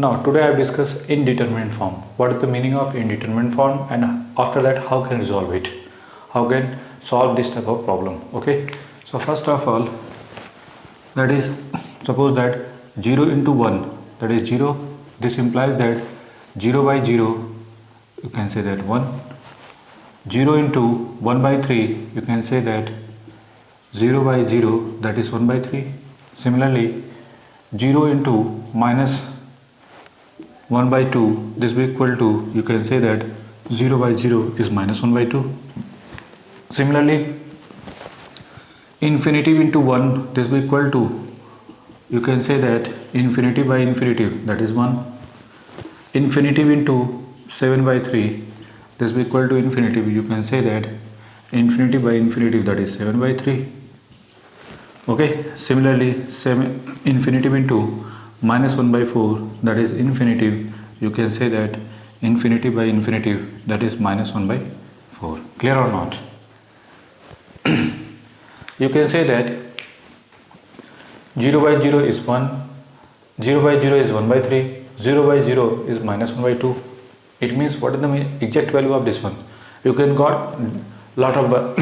Now today I have discussed indeterminate form. What is the meaning of indeterminate form, and after that how can resolve it, how can solve this type of problem. Okay, so first of all, that is, suppose that 0 into 1, that is 0. This implies that 0 by 0, you can say that 1. 0 into 1 by 3, you can say that 0 by 0, that is 1 by 3. Similarly, 0 into minus 1 by 2, this will be equal to, you can say that 0 by 0 is minus 1 by 2. Similarly, infinity into 1, this will be equal to, you can say that infinity by infinity, that is 1. Infinity into 7 by 3, this will be equal to infinity, you can say that infinity by infinity, that is 7 by 3. Okay, similarly, infinity into minus 1 by 4, that is infinity, you can say that infinity by infinity, that is minus 1 by 4. Clear or not? You can say that 0 by 0 is 1, 0 by 0 is 1 by 3, 0 by 0 is minus 1 by 2. It means what is the exact value of this one? You can got lot of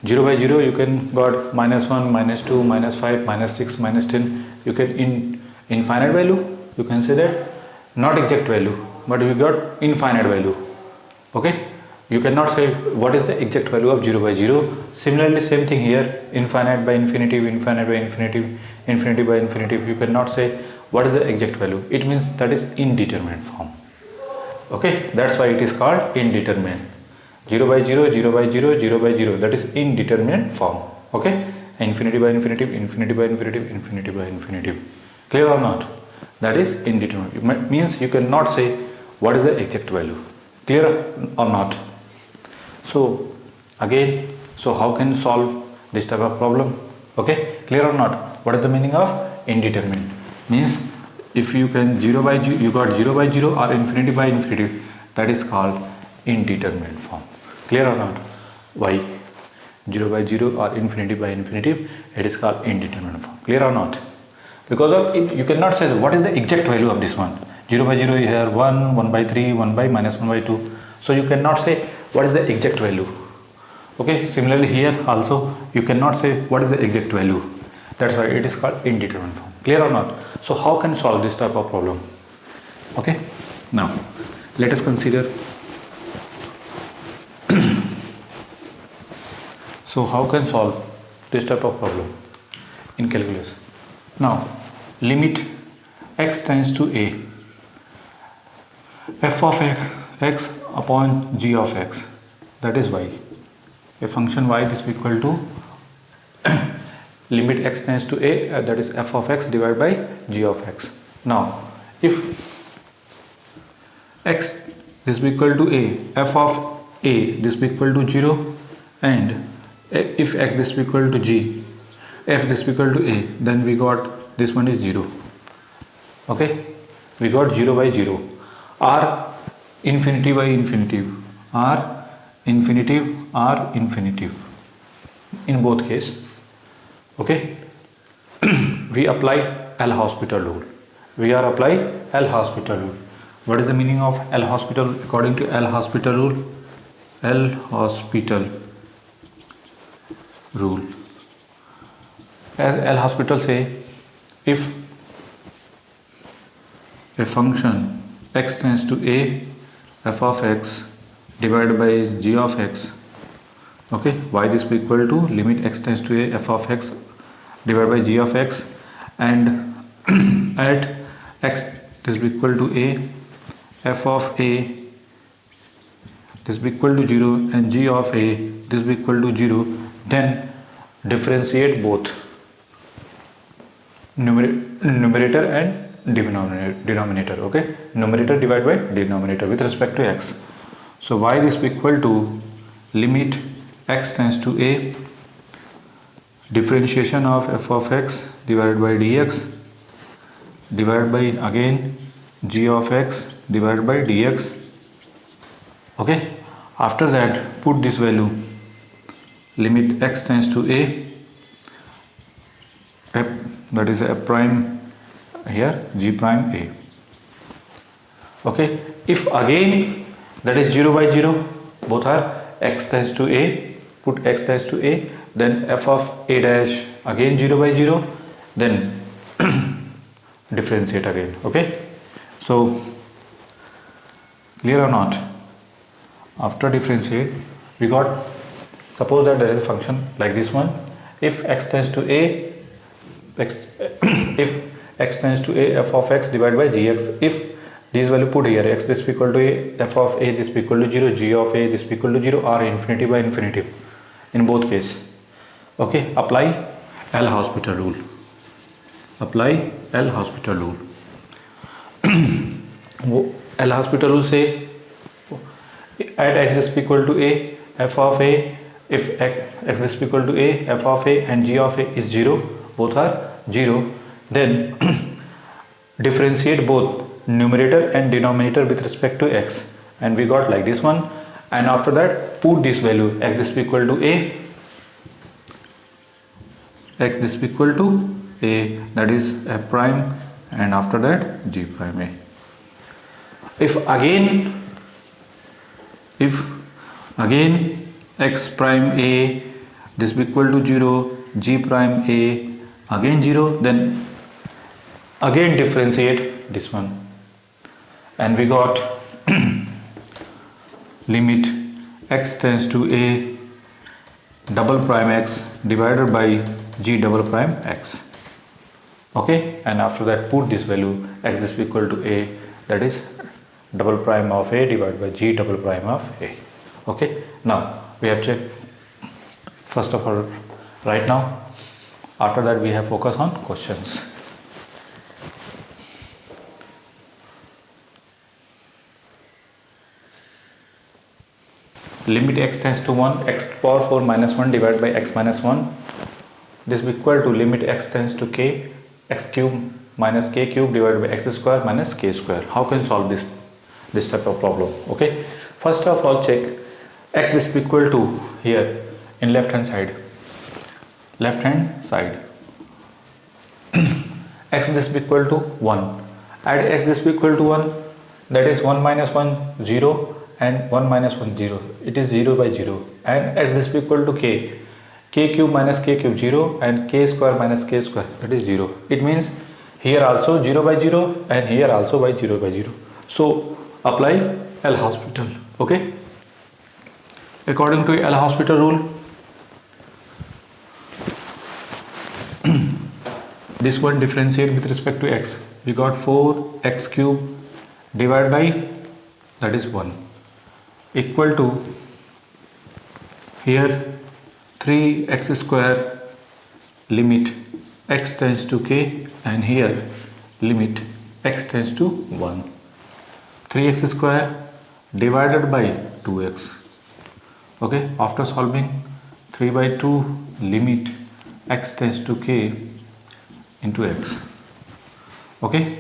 0 by 0, you can got minus 1, minus 2, minus 5, minus 6, minus 10. You can infinite value, you can say that not exact value, but we got infinite value. Okay, you cannot say what is the exact value of 0 by 0. Similarly, same thing here, infinite by infinity, infinite by infinity, infinity by infinity, you cannot say what is the exact value. It means that is indeterminate form. Okay, that's why it is called indeterminate. 0 by 0, 0 by 0, 0 by 0, that is indeterminate form. Okay, infinity by infinity, infinity by infinity, infinity by infinity. Clear or not? That is indeterminate. It means you cannot say what is the exact value. Clear or not? So again, so how can you solve this type of problem? Okay, clear or not? What is the meaning of indeterminate? Means if you can 0 by 0, you got 0 by 0 or infinity by infinity, that is called indeterminate form. Clear or not? Why? 0 by 0 or infinity by infinity, it is called indeterminate form. Clear or not? Because of it, you cannot say what is the exact value of this one. 0 by 0 here 1, 1 by 3, 1 by minus 1 by 2. So you cannot say what is the exact value. Okay, similarly here also you cannot say what is the exact value. That's why it is called indeterminate form. Clear or not? So how can you solve this type of problem? Okay, now let us consider. So how can solve this type of problem in calculus? Now limit x tends to a, f of x upon g of x, that is y. A function y, this is equal to limit x tends to a, that is f of x divided by g of x. Now if x this is equal to a, f of a this is equal to 0, and if x this is equal to g, f this is equal to a, then we got this one is 0. Okay, we got 0 by 0 or infinity by infinity or infinitive or infinitive in both case. Okay, we apply L'Hospital rule. We are apply L'Hospital rule. What is the meaning of L'Hospital? According to L'Hospital rule, L'Hospital rule, as L'Hospital say, if a function x tends to a, f of x divided by g of x, okay, y this will be equal to limit x tends to a, f of x divided by g of x, and at x this will be equal to a, f of a this will be equal to 0, and g of a this will be equal to 0, then differentiate both numerator and denominator. Okay, numerator divided by denominator with respect to x. So y this will be equal to limit x tends to a, differentiation of f of x divided by dx divided by again g of x divided by dx. Okay, after that put this value, limit x tends to a, f, that is f prime here, g prime a. Okay, if again that is 0 by 0, both are x tends to a, put x tends to a, then f of a dash again 0 by 0, then differentiate again. Okay, so clear or not? After differentiate, we got, suppose that there is a function like this one. If x tends to a, if x tends to a, f of x divided by gx. If this value put here, x this equal to a, f of a this equal to 0, g of a this equal to 0, or infinity by infinity in both case. Okay, apply L'Hospital rule. Apply L'Hospital rule. L'Hospital rule say at x this equal to a, f of a, if x this equal to a, f of a and g of a is 0, both are 0, then differentiate both numerator and denominator with respect to x, and we got like this one. And after that put this value x this equal to a, x this equal to a, that is f prime, and after that g prime a. If again x prime a this equal to 0, g prime a again 0, then again differentiate this one, and we got limit x tends to a double prime x divided by g double prime x. Okay, and after that put this value x this equal to a, that is double prime of a divided by g double prime of a. Okay, now we have checked first of all right now. After that we have focus on questions. Limit x tends to 1, x power 4 minus 1 divided by x minus 1. This is equal to limit x tends to k, x cube minus k cube divided by x square minus k square. How can you solve this type of problem? Okay, first of all check x this equal to here in left hand side x this equal to 1. Add x this equal to 1, that is 1 minus 1 0 and 1 minus 1 0, it is 0 by 0, and x this equal to k cube minus k cube 0 and k square minus k square, that is 0. It means here also 0 by 0 and here also by 0 by 0. So apply L'Hospital. Okay, according to L'Hospital rule, this one differentiate with respect to x. We got 4x cube divided by, that is 1, equal to here 3x square limit x tends to k, and here limit x tends to 1. 3x square divided by 2x. Okay, after solving 3 by 2 limit x tends to k into x. Okay,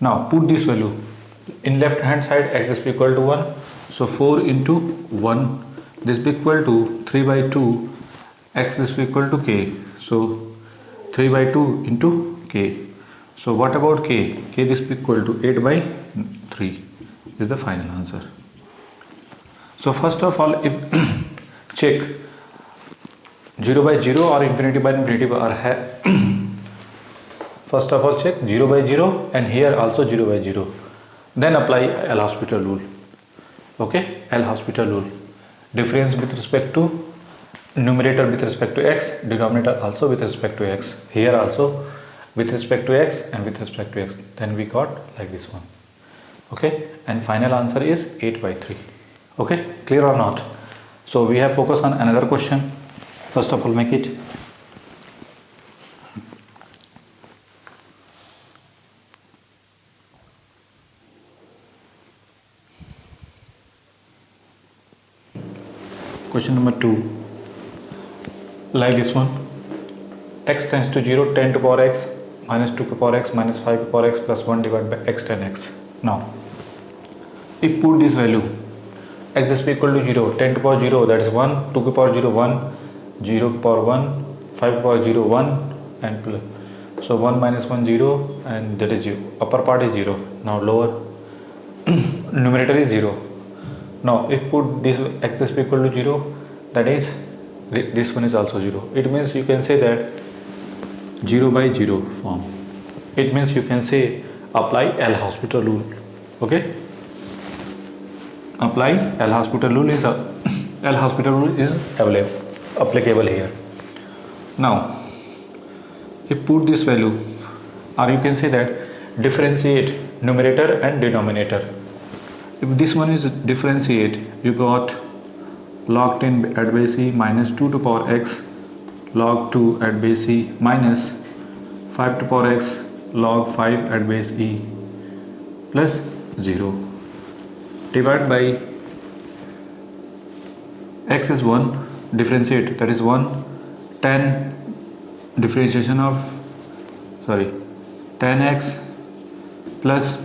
now put this value in left hand side, x is equal to 1, so 4 into 1, this is equal to 3 by 2, x is equal to k, so 3 by 2 into k. So what about k? K is equal to 8 by 3 is the final answer. So first of all, if check 0 by 0 or infinity by infinity first of all check 0 by 0 and here also 0 by 0, then apply L'Hospital rule. Okay, L'Hospital rule, difference with respect to numerator with respect to x, denominator also with respect to x, here also with respect to x and with respect to x, then we got like this one. Okay, and final answer is 8 by 3. Okay, clear or not? So we have focused on another question. First of all, make it. Question number 2, like this one, x tends to 0, 10 to power x minus 2 to power x minus 5 to power x plus 1 divided by x 10x. Now, if put this value, x is equal to 0, 10 to power 0, that is 1, 2 to power 0, 1, 0 to power 1, 5 to power 0, 1, and plus. So 1 minus 1, 0, and that is 0. Upper part is 0. Now lower, numerator is 0. Now if put this x is equal to 0, that is this one is also 0. It means you can say that 0 by 0 form. It means you can say apply L'Hospital rule. Okay, apply L'Hospital rule is L'Hospital rule is applicable here. Now if put this value, or you can say that differentiate numerator and denominator. If this one is differentiate, you got log 10 at base e minus 2 to power x log 2 at base e minus 5 to power x log 5 at base e plus 0 divided by x is 1, differentiate, that is 1, 10 differentiation of 10x plus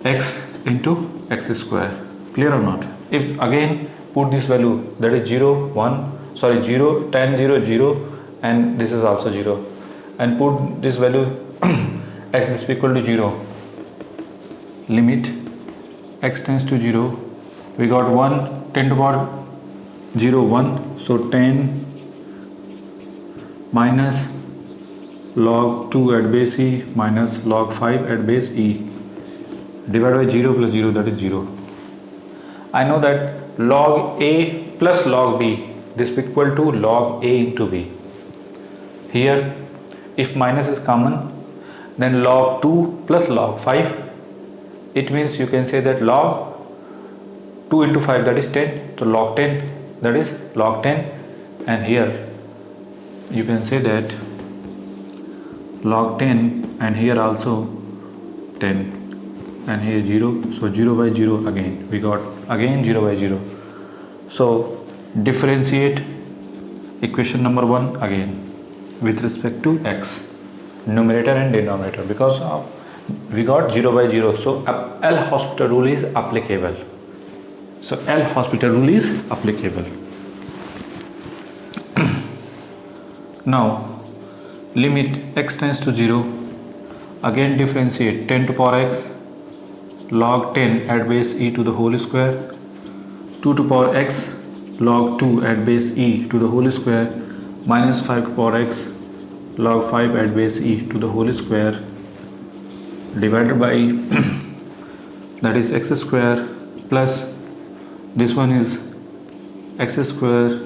x into x square. Clear or not? If again put this value, that is 0 1 0 10 0 0 and this is also 0, and put this value x is equal to 0, limit x tends to 0, we got 1 10 to power 0 1, so 10 minus log 2 at base e minus log 5 at base e divided by 0 plus 0, that is 0. I know that log a plus log b, this is equal to log a into b. Here if minus is common, then log 2 plus log 5, it means you can say that log 2 into 5, that is 10, so log 10, that is log 10, and here you can say that log 10, and here also 10, and here 0, so 0 by 0 again, we got again 0 by 0. So differentiate equation number 1 again with respect to x, numerator and denominator, because we got 0 by 0, so L'Hospital rule is applicable. So L'Hospital rule is applicable. Now limit x tends to 0, again differentiate 10 to power x log 10 at base e to the whole square, 2 to power x log 2 at base e to the whole square minus 5 to power x log 5 at base e to the whole square divided by that is x square plus this one is x square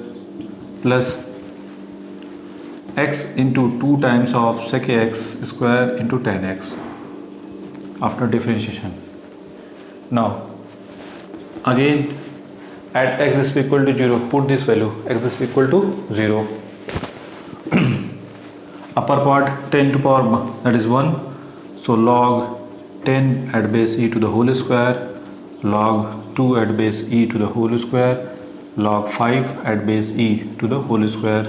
plus x into 2 times of sec x square into 10x after differentiation. Now again at x is equal to 0, put this value x is equal to 0. Upper part 10 to power, that is 1, so log 10 at base e to the whole square log 2 at base e to the whole square log 5 at base e to the whole square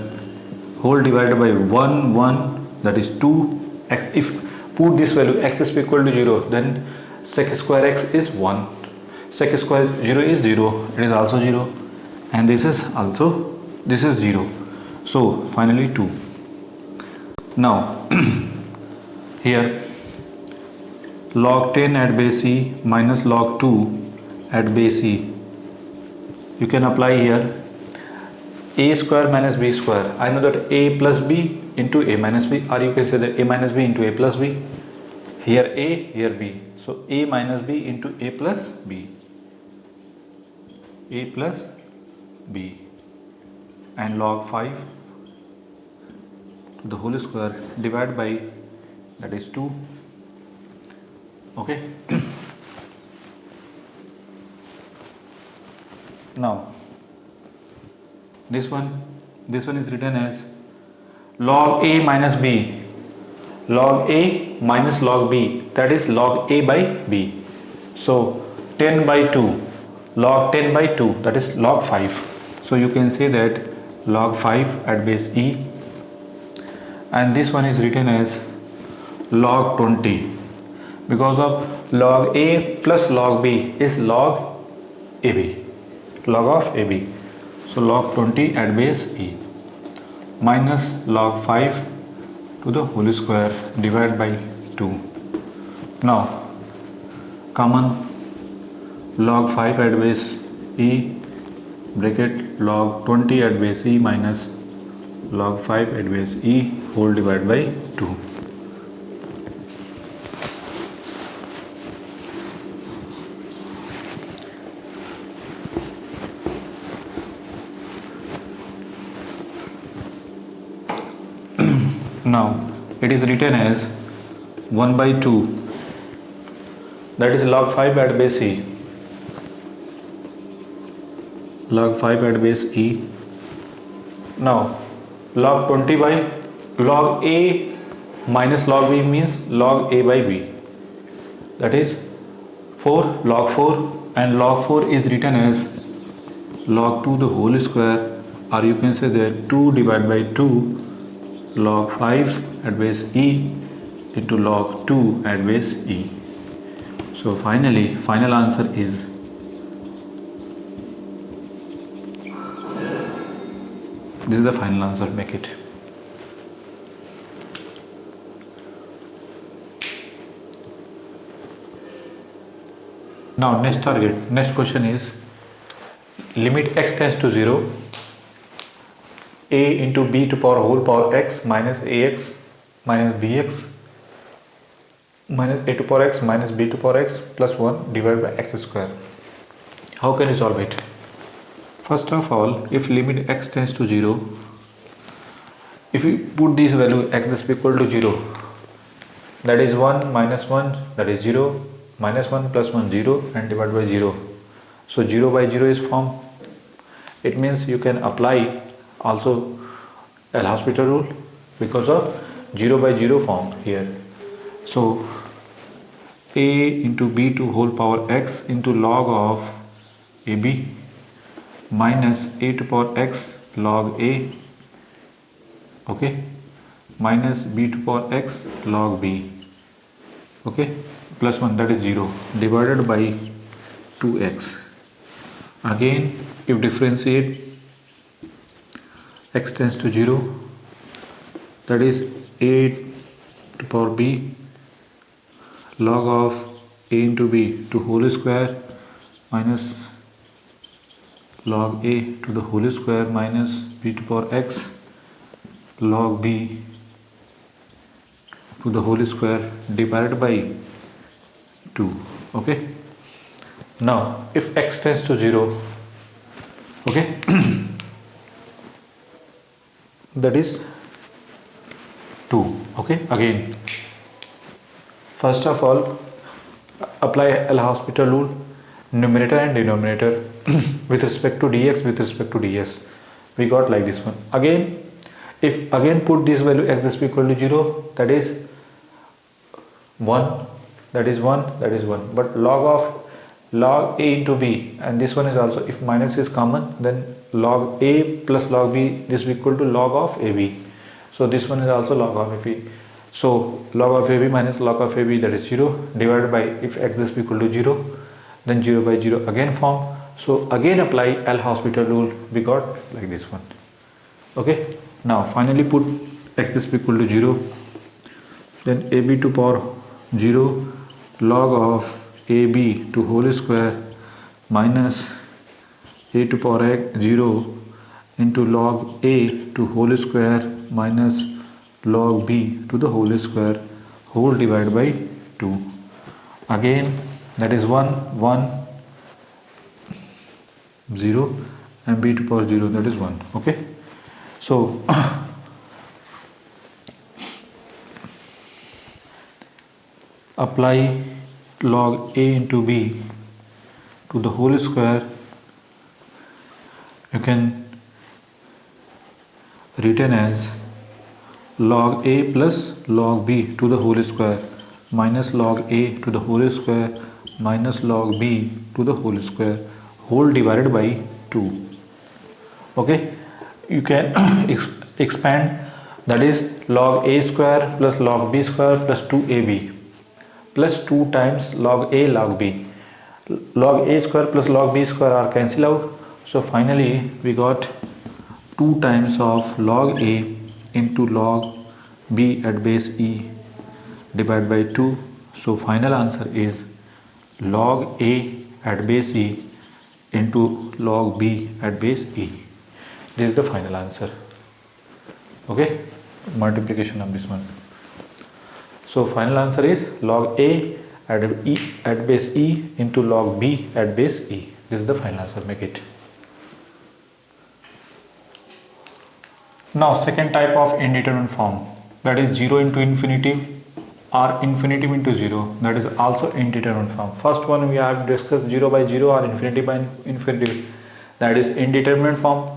whole divided by 1 1, that is 2. If put this value x is equal to 0, then sec square x is 1, sec square 0 is 0, it is also 0, and this is 0, so finally 2. Now here log 10 at base e minus log 2 at base e, you can apply here a square minus b square. I know that a plus b into a minus b, or you can say that a minus b into a plus b. Here a, here b, so a minus b into a plus b, a plus b, and log 5 to the whole square divided by, that is 2. Okay. Now this one is written as log a minus b, log a minus log b, that is log a by b, so 10 by 2, log 10 by 2, that is log 5, so you can say that log 5 at base e, and this one is written as log 20, because of log a plus log b is log ab, log of ab, so log 20 at base e minus log 5 to the whole square divided by 2. Now common log 5 at base e bracket log 20 at base e minus log 5 at base e whole divided by 2. Now it is written as 1 by 2, that is log 5 at base e, log 5 at base e. Now log 20 by log a minus log b means log a by b, that is 4 log 4, and log 4 is written as log 2 the whole square, or you can say that 2 divided by 2 log 5 at base e into log 2 at base e. So finally final answer is this is the final answer. Make it. Now next target, next question is limit x tends to 0, a into b to power whole power x minus ax minus bx minus a to power x minus b to power x plus 1 divided by x square. How can you solve it? First of all, if limit x tends to 0, if we put this value x is equal to 0, that is 1 minus 1, that is 0, minus 1 plus 1 0, and divided by 0. So 0 by 0 is formed. It means you can apply also L'Hospital rule because of 0 by 0 form here. So a into b to whole power x into log of ab minus a to power x log a, okay, minus b to power x log b, okay, plus 1, that is 0, divided by 2x. Again if differentiate x tends to 0, that is a to power b log of a into b to whole square minus log a to the whole square minus b to power x log b to the whole square divided by 2. Okay, now if x tends to 0, okay, that is 2. Okay, again first of all apply L'Hospital rule, numerator and denominator with respect to dx with respect to ds. We got like this one. Again if again put this value x is equal to 0, that is 1, that is 1, that is 1, but log of log a into b, and this one is also, if minus is common, then log a plus log b, this is equal to log of ab. So this one is also log of ab. So log of ab minus log of ab, that is 0, divided by, if x is equal to 0, then 0 by 0 again form. So again apply L'Hospital rule, we got like this one. Okay, now finally put x is equal to 0, then ab to power 0 log of ab to whole square minus a to power x 0 into log a to whole square minus log b to the whole square whole divided by 2. Again that is 1 1 0 and b to power 0, that is 1. Okay, so apply log a into b to the whole square. You can written as log a plus log b to the whole square minus log a to the whole square minus log b to the whole square whole divided by 2. Okay, you can expand, that is log a square plus log b square plus 2ab plus 2 times log a log b. Log a square plus log b square are cancelled out. So finally we got 2 times of log a into log b at base e divided by 2 So final answer is log A at base E into log B at base E. This is the final answer. Okay, multiplication of this one. So final answer is log A at base E into log B at base E. This is the final answer. Make it. Now second type of indeterminate form, that is 0 into infinitive or infinitive into 0, that is also indeterminate form. First one we have discussed 0 by 0 or infinity by infinitive, that is indeterminate form.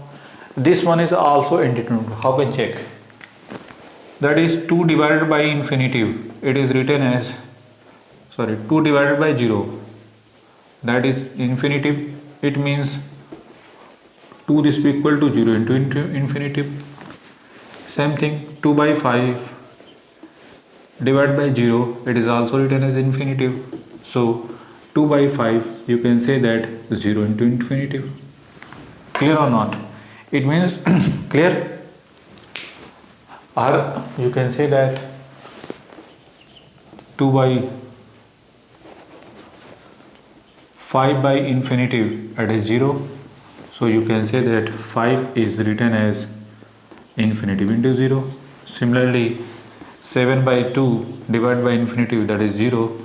This one is also indeterminate. How can check? That is 2 divided by infinitive, it is written as 2 divided by 0, that is infinitive. It means 2 this will equal to 0 into infinitive. Same thing, 2 by 5 divided by 0, it is also written as infinitive. So 2 by 5 you can say that 0 into infinitive. Clear or not? It means clear, or you can say that 2 by 5 by infinitive, that is 0. So you can say that 5 is written as infinitive into 0. Similarly 7 by 2 divided by infinitive, that is 0.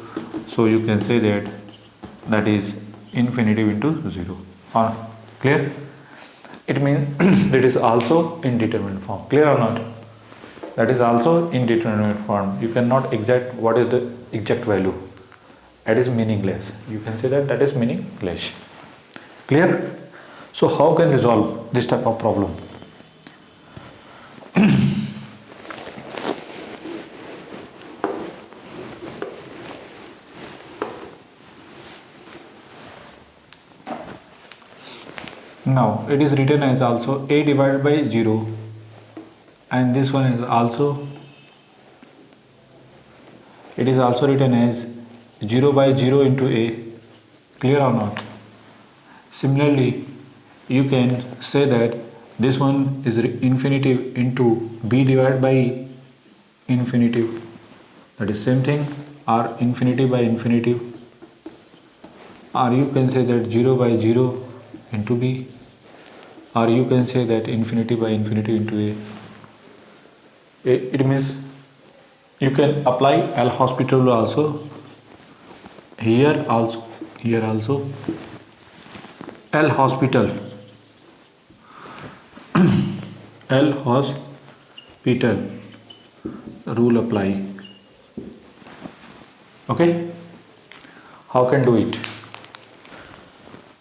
So you can say that that is infinitive into 0. Clear? It means that is also indeterminate form. Clear or not? That is also indeterminate form. You cannot exact what is the exact value. That is meaningless. You can say that is meaningless. Clear? So how can resolve this type of problem? Now it is written as also a divided by 0, and this one is also, it is also written as 0 by 0 into a. Clear or not? Similarly you can say that this one is infinitive into b divided by infinitive, that is same thing, or infinitive by infinitive, or you can say that 0 by 0 into b, or you can say that infinity by infinity into a. It means you can apply L'Hospital also, here also L'Hospital L'Hospital rule apply. Okay, how can do it?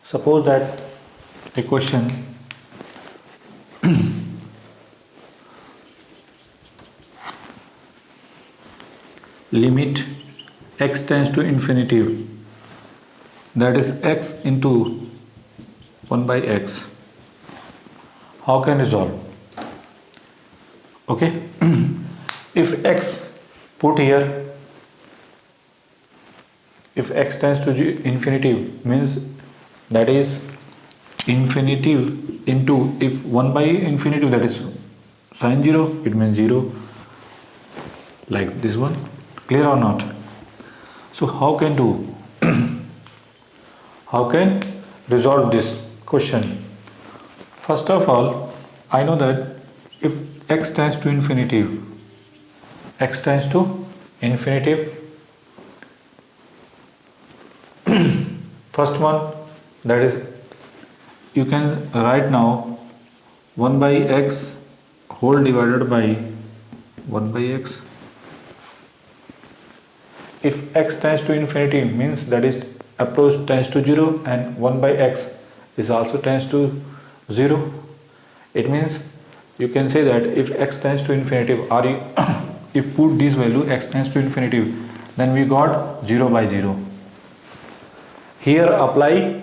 Suppose that a question limit x tends to infinitive, that is x into 1 by x. How can resolve? Okay, if x put here, if x tends to infinitive means that is infinitive into, if 1 by infinitive, that is sin 0, it means 0, like this one. Clear or not? So how can do? How can resolve this question? First of all, I know that if x tends to infinitive, first one, that is, you can write now 1 by x whole divided by 1 by x. If x tends to infinity means that is approach tends to 0, and 1 by x is also tends to 0. It means you can say that if x tends to infinitive, or if put this value x tends to infinitive, then we got 0 by 0. Here apply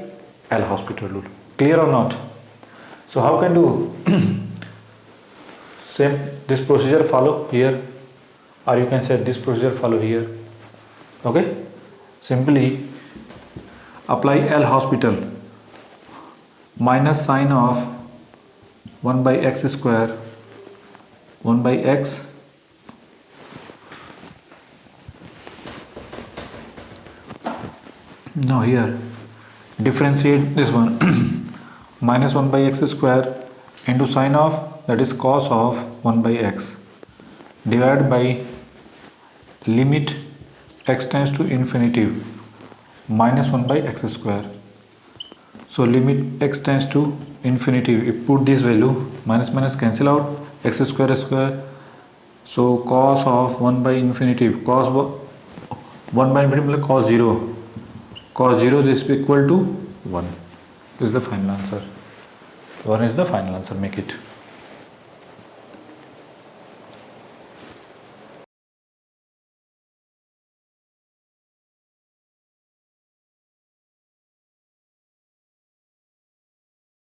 L'Hospital rule. Clear or not? So how can do? Same this procedure follow here, or you can say this procedure follow here. Okay, simply apply L'Hospital, minus sine of 1 by x square, 1 by x Now here differentiate this one minus 1 by x square into sine of, that is cos of 1 by x, divided by limit x tends to infinity minus 1 by x square. So limit x tends to infinity, you put this value, minus minus cancel out, x square square. So cos of 1 by infinity, cos 1 by infinity मतलब cos 0, cos 0 this is equal to 1. This is the final answer. 1 is the final answer, make it.